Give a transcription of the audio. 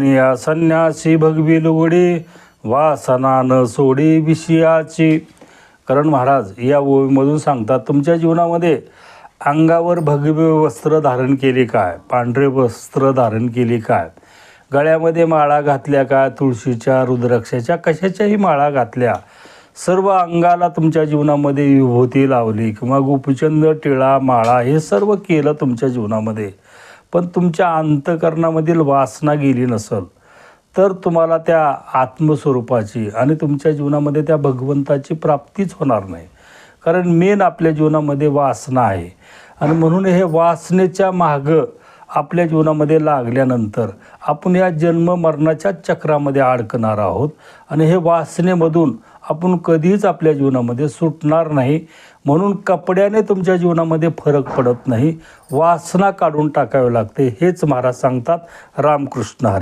या संन्यासी भगवी लुगडी वासना न सोडी विषयाची. करण महाराज या ओवीमधून सांगतात, तुमच्या जीवनामध्ये अंगावर भगवे वस्त्र धारण केले काय, पांढरे वस्त्र धारण केली काय, गळ्यामध्ये माळा घातल्या काय, तुळशीच्या रुद्राक्षाच्या कशाच्याही माळा घातल्या, सर्व अंगाला तुमच्या जीवनामध्ये विभूती लावली किंवा गोपीचंद टिळा माळा हे सर्व केलं तुमच्या जीवनामध्ये, पण तुमच्या अंतःकरणामधील वासना गेली नसेल तर तुम्हाला त्या आत्मस्वरूपाची आणि तुमच्या जीवनामध्ये त्या भगवंताची प्राप्तीच होणार नाही. कारण मेन आपल्या जीवनामध्ये वासना आहे आणि म्हणून हे वासनेच्या मागं आपल्या जीवनामध्ये लागल्यानंतर आपण या जन्म मरणाच्या चक्रामध्ये अडकणार आहोत आणि हे वासनेमधून आपण कधीच आपल्या जीवनामध्ये सुटणार नाही. म्हणून कपड्याने तुमच्या जीवनामध्ये फरक पडत नाही, वासना काढून टाकावी लागते. हेच महाराज सांगतात. रामकृष्ण हरी.